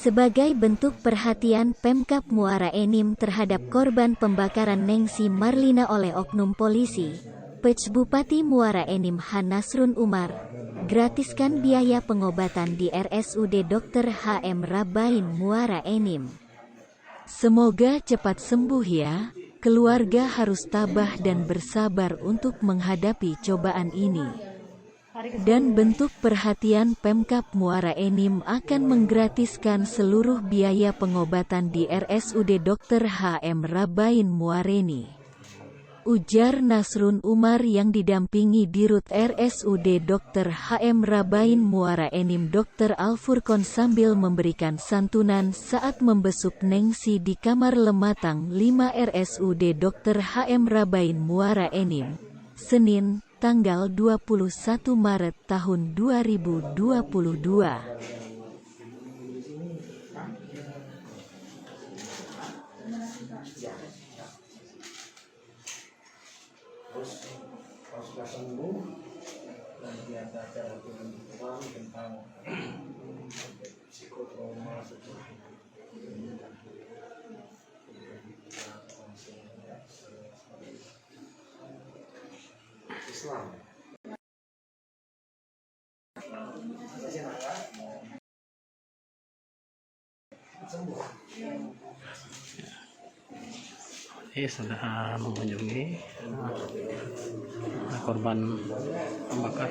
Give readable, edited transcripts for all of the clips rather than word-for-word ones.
Sebagai bentuk perhatian Pemkab Muara Enim terhadap korban pembakaran Nengsi Marlina oleh oknum polisi, Pj Bupati Muara Enim H. Nasrun Umar, gratiskan biaya pengobatan di RSUD Dr. H.M. Rabain Muara Enim. Semoga cepat sembuh ya, keluarga harus tabah dan bersabar untuk menghadapi cobaan ini. Dan bentuk perhatian Pemkab Muara Enim akan menggratiskan seluruh biaya pengobatan di RSUD Dr. H.M. Rabain Muareni, ujar Nasrun Umar yang didampingi Dirut RSUD Dr. H.M. Rabain Muara Enim Dr. Alfurkon sambil memberikan santunan saat membesuk Nengsi di kamar Lematang 5 RSUD Dr. H.M. Rabain Muara Enim, Senin, tanggal 21 Maret tahun 2022. Terus kalau sudah sembuh, nanti ada acara pembentukan tentang psikotrauma Islam. Ini sudah mengunjungi korban pembakar.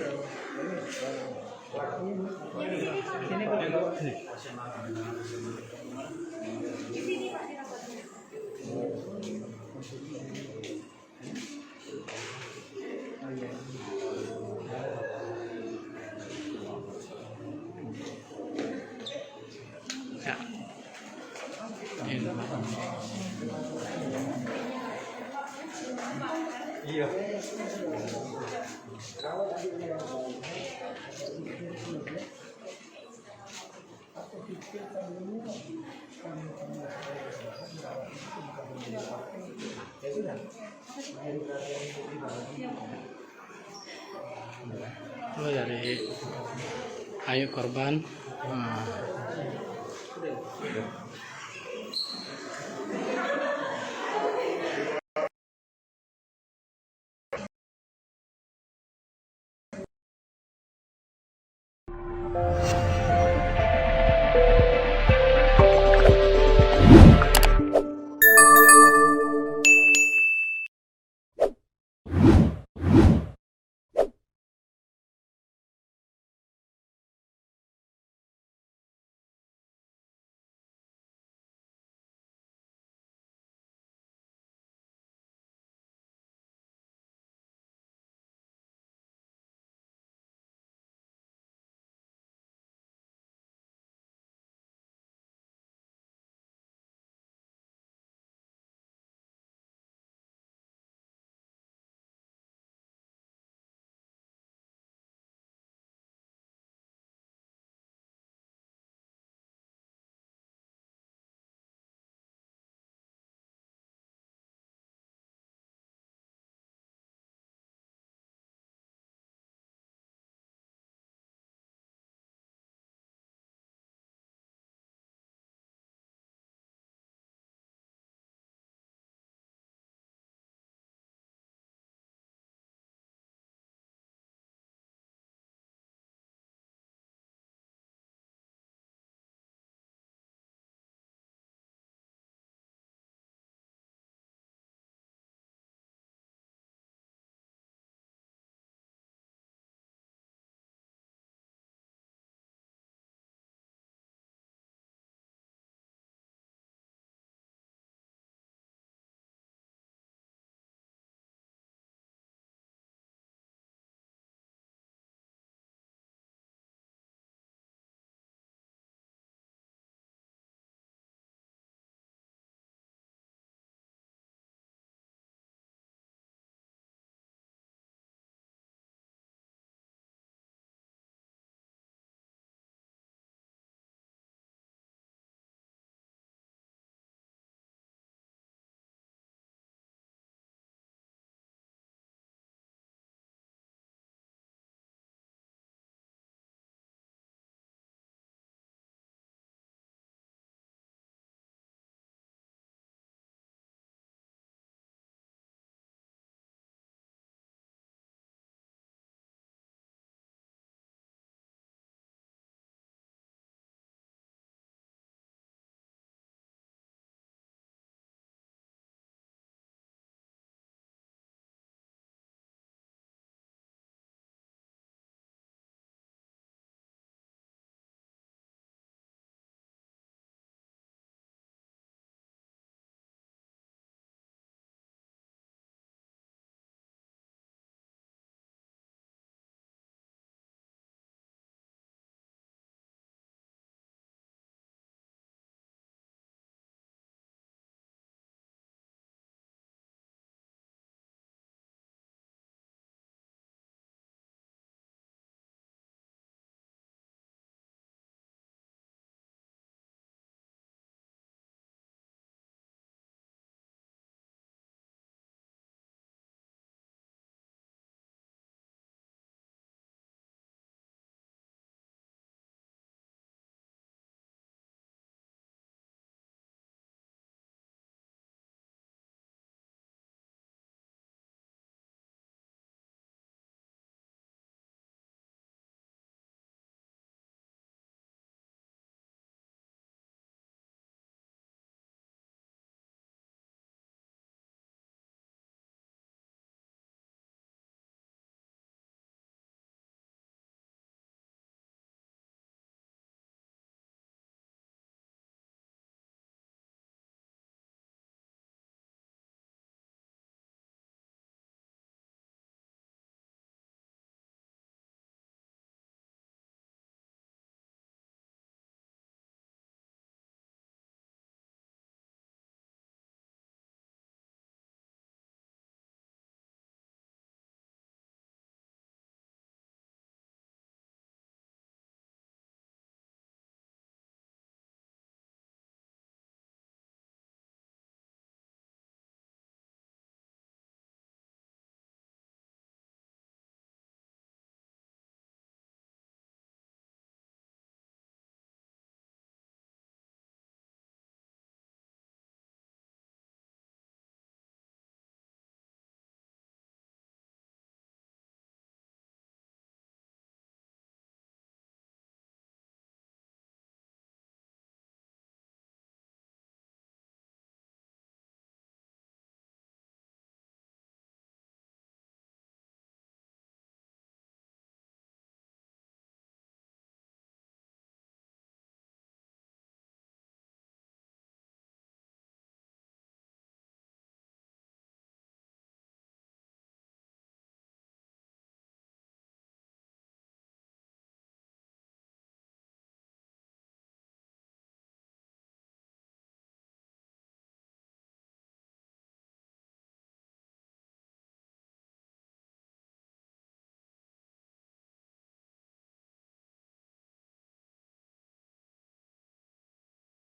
Ya. Iya. Itu dari ayu korban.